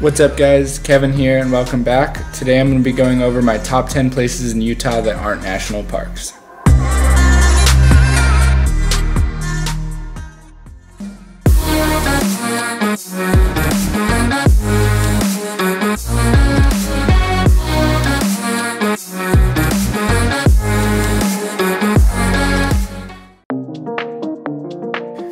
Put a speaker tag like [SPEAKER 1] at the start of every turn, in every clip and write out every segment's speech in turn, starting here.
[SPEAKER 1] What's up guys, Kevin here and welcome back. Today I'm going to be going over my top 10 places in Utah that aren't national parks.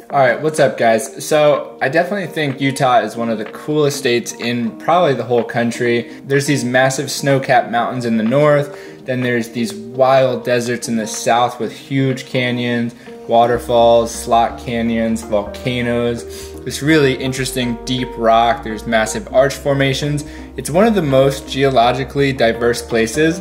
[SPEAKER 1] Alright, what's up guys? So I definitely think Utah is one of the coolest states in probably the whole country. There's these massive snow-capped mountains in the north, then there's these wild deserts in the south with huge canyons, waterfalls, slot canyons, volcanoes, this really interesting deep rock, there's massive arch formations. It's one of the most geologically diverse places,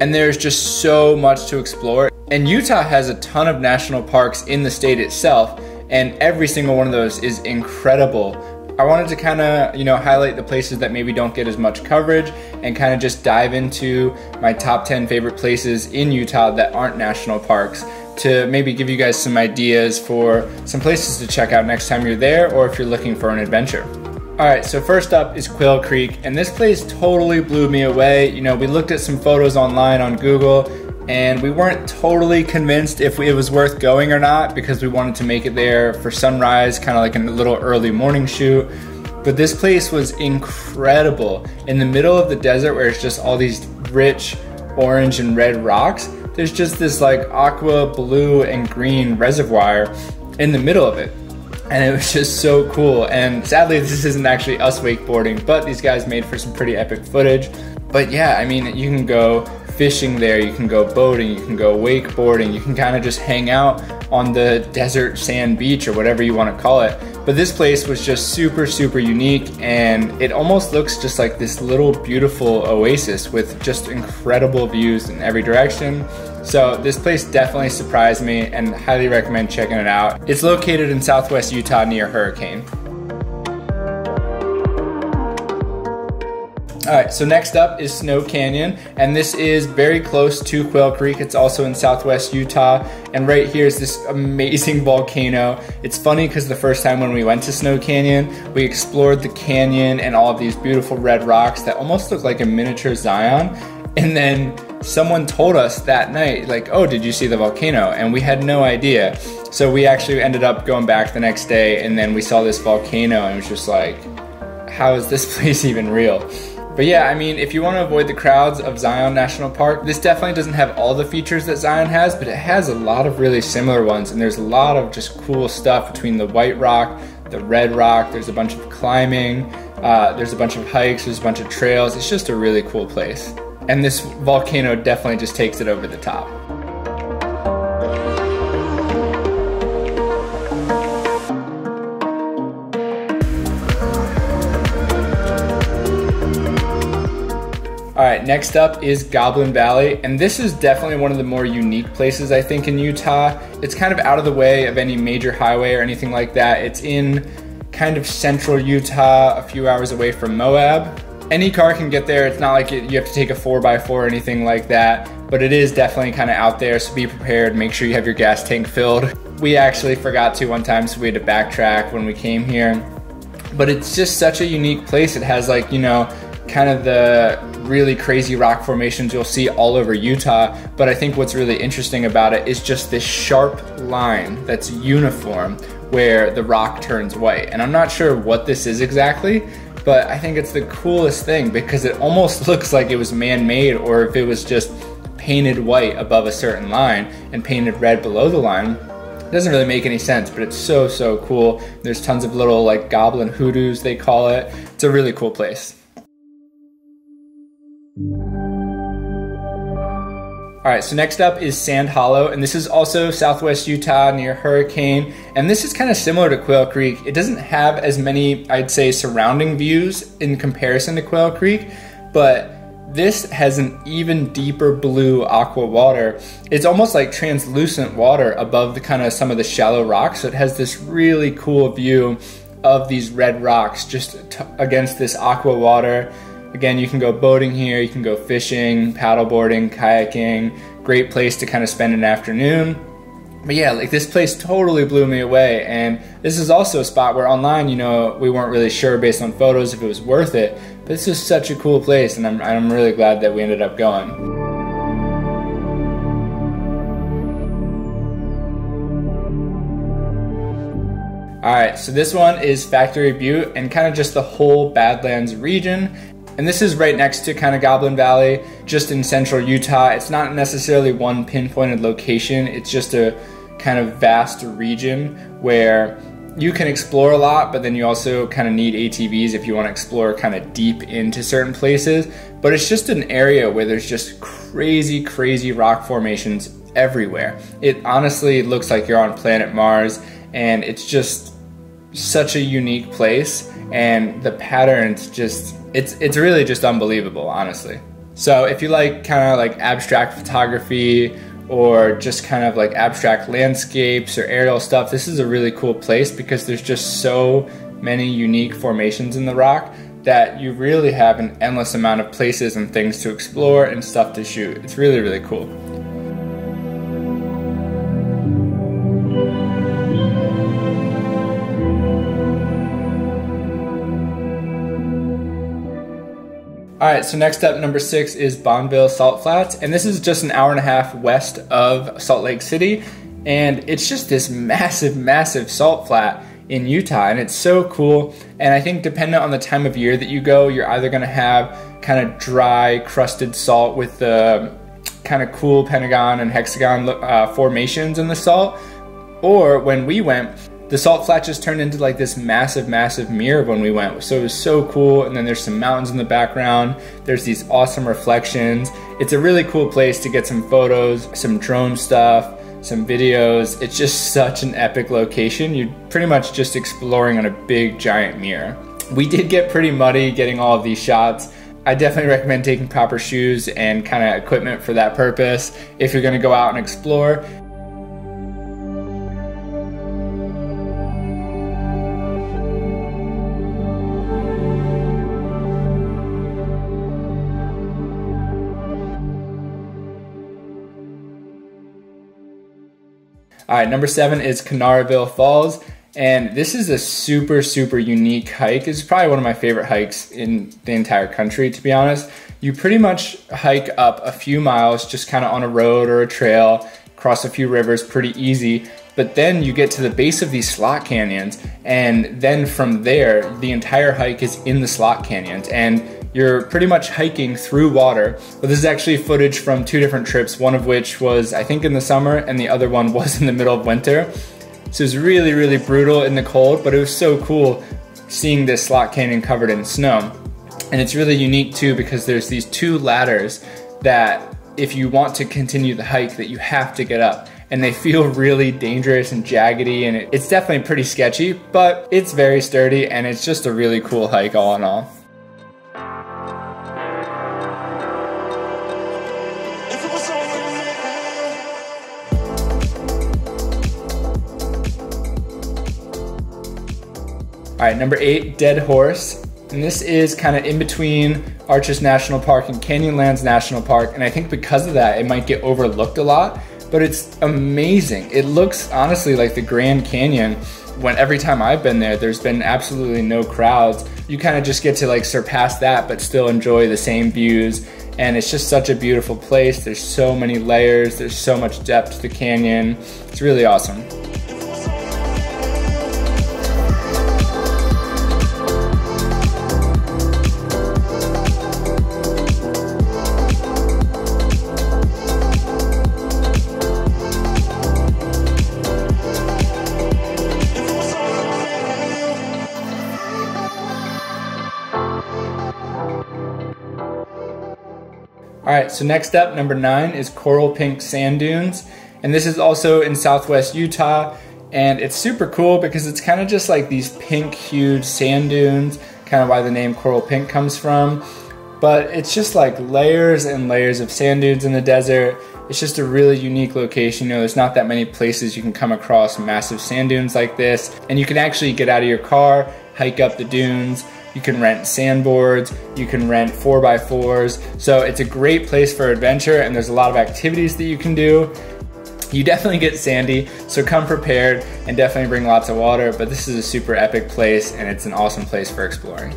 [SPEAKER 1] and there's just so much to explore. And Utah has a ton of national parks in the state itself, and every single one of those is incredible. I wanted to kind of, highlight the places that maybe don't get as much coverage and kind of just dive into my top 10 favorite places in Utah that aren't national parks to maybe give you guys some ideas for some places to check out next time you're there or if you're looking for an adventure. Alright, so first up is Quill Creek, and this place totally blew me away. We looked at some photos online on Google and we weren't totally convinced if it was worth going or not because we wanted to make it there for sunrise, kind of like a little early morning shoot. But this place was incredible. In the middle of the desert where it's just all these rich orange and red rocks, there's just this like aqua blue and green reservoir in the middle of it. And it was just so cool. And sadly, this isn't actually us wakeboarding, but these guys made for some pretty epic footage. But yeah, I mean, you can go fishing there, you can go boating, you can go wakeboarding, you can kind of just hang out on the desert sand beach or whatever you want to call it. But this place was just super unique, and it almost looks just like this little beautiful oasis with just incredible views in every direction. So this place definitely surprised me and highly recommend checking it out. It's located in southwest Utah near Hurricane. Alright, so next up is Snow Canyon, and this is very close to Quill Creek. It's also in southwest Utah, and right here is this amazing volcano. It's funny because the first time when we went to Snow Canyon, we explored the canyon and all of these beautiful red rocks that almost look like a miniature Zion, and then someone told us that night, like, oh, did you see the volcano? And we had no idea. So we actually ended up going back the next day, and then we saw this volcano, and it was just like, how is this place even real? But yeah, I mean, if you want to avoid the crowds of Zion National Park, this definitely doesn't have all the features that Zion has, but it has a lot of really similar ones, and there's a lot of just cool stuff between the white rock, the red rock, there's a bunch of climbing, there's a bunch of hikes, there's a bunch of trails. It's just a really cool place. And this volcano definitely just takes it over the top. Alright, next up is Goblin Valley, and this is definitely one of the more unique places I think in Utah. It's kind of out of the way of any major highway or anything like that. It's in kind of central Utah, a few hours away from Moab. Any car can get there. It's not like you have to take a 4x4 or anything like that, but it is definitely kind of out there, so be prepared. Make sure you have your gas tank filled. We actually forgot to one time, so we had to backtrack when we came here. But it's just such a unique place. It has like, kind of the really crazy rock formations you'll see all over Utah, but I think what's really interesting about it is just this sharp line that's uniform where the rock turns white. And I'm not sure what this is exactly, but I think it's the coolest thing because it almost looks like it was man-made, or if it was just painted white above a certain line and painted red below the line. It doesn't really make any sense, but it's so cool. There's tons of little like goblin hoodoos, they call it. It's a really cool place. Alright, so next up is Sand Hollow, and this is also southwest Utah near Hurricane, and this is kind of similar to Quill Creek. It doesn't have as many, I'd say, surrounding views in comparison to Quill Creek, but this has an even deeper blue aqua water. It's almost like translucent water above the kind of some of the shallow rocks, so it has this really cool view of these red rocks just against this aqua water. Again, you can go boating here, you can go fishing, paddleboarding, kayaking. Great place to kind of spend an afternoon. But yeah, like this place totally blew me away, and this is also a spot where online, you know, we weren't really sure based on photos if it was worth it, but this is such a cool place, and I'm really glad that we ended up going. Alright, so this one is Factory Butte and kind of just the whole Badlands region. And this is right next to kind of Goblin Valley, just in central Utah. It's not necessarily one pinpointed location, it's just a kind of vast region where you can explore a lot, but then you also kind of need ATVs if you want to explore kind of deep into certain places. But it's just an area where there's just crazy rock formations everywhere. It honestly looks like you're on planet Mars, and it's just such a unique place, and the patterns just, it's really just unbelievable, honestly. So if you like kind of like abstract photography or just kind of like abstract landscapes or aerial stuff, this is a really cool place because there's just so many unique formations in the rock that you really have an endless amount of places and things to explore and stuff to shoot. It's really cool. Alright, so next up, number 6 is Bonneville Salt Flats, and this is just an hour and a half west of Salt Lake City, and it's just this massive salt flat in Utah, and it's so cool. And I think depending on the time of year that you go, you're either going to have kind of dry crusted salt with the kind of cool pentagon and hexagon formations in the salt, or when we went, the salt flat just turned into like this massive mirror when we went. So it was so cool. And then there's some mountains in the background. There's these awesome reflections. It's a really cool place to get some photos, some drone stuff, some videos. It's just such an epic location. You're pretty much just exploring on a big giant mirror. We did get pretty muddy getting all of these shots. I definitely recommend taking proper shoes and kind of equipment for that purpose if you're going to go out and explore. Alright, number 7 is Canaryville Falls, and this is a super unique hike. It's probably one of my favorite hikes in the entire country, to be honest. You pretty much hike up a few miles just kind of on a road or a trail, cross a few rivers pretty easy, but then you get to the base of these slot canyons, and then from there, the entire hike is in the slot canyons, and you're pretty much hiking through water. But this is actually footage from 2 different trips, one of which was, I think, in the summer, and the other one was in the middle of winter. So it was really brutal in the cold, but it was so cool seeing this slot canyon covered in snow. And it's really unique too because there's these 2 ladders that if you want to continue the hike that you have to get up. And they feel really dangerous and jaggedy, and it's definitely pretty sketchy, but it's very sturdy, and it's just a really cool hike all in all. Alright, number 8, Dead Horse. And this is kind of in between Arches National Park and Canyonlands National Park, and I think because of that it might get overlooked a lot, but it's amazing. It looks honestly like the Grand Canyon. When every time I've been there, there's been absolutely no crowds. You kind of just get to like surpass that but still enjoy the same views, and it's just such a beautiful place. There's so many layers, there's so much depth to the canyon. It's really awesome. Alright, so next up, number 9, is Coral Pink Sand Dunes. And this is also in southwest Utah. And it's super cool because it's kind of just like these pink hued sand dunes, kind of why the name Coral Pink comes from. But it's just like layers and layers of sand dunes in the desert. It's just a really unique location. You know, there's not that many places you can come across massive sand dunes like this. And you can actually get out of your car, hike up the dunes. You can rent sandboards, you can rent 4x4s. So it's a great place for adventure, and there's a lot of activities that you can do. You definitely get sandy, so come prepared and definitely bring lots of water, but this is a super epic place and it's an awesome place for exploring.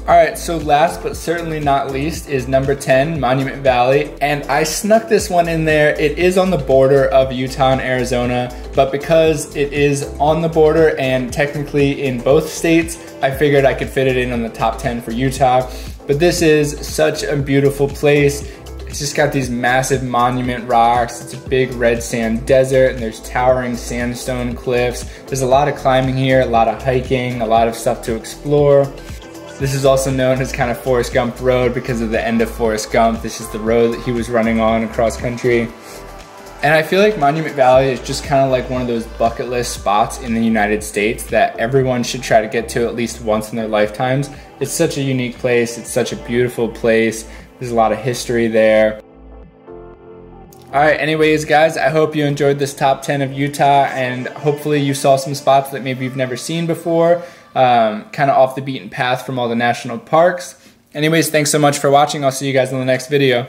[SPEAKER 1] Alright, so last but certainly not least is number 10, Monument Valley, and I snuck this one in there. It is on the border of Utah and Arizona, but because it is on the border and technically in both states, I figured I could fit it in on the top 10 for Utah. But this is such a beautiful place. It's just got these massive monument rocks. It's a big red sand desert, and there's towering sandstone cliffs. There's a lot of climbing here, a lot of hiking, a lot of stuff to explore. This is also known as kind of Forrest Gump Road because of the end of Forrest Gump. This is the road that he was running on across country. And I feel like Monument Valley is just kind of like one of those bucket list spots in the United States that everyone should try to get to at least once in their lifetimes. It's such a unique place. It's such a beautiful place. There's a lot of history there. Alright, anyways guys, I hope you enjoyed this top 10 of Utah, and hopefully you saw some spots that maybe you've never seen before, kind of off the beaten path from all the national parks. Anyways, thanks so much for watching. I'll see you guys in the next video.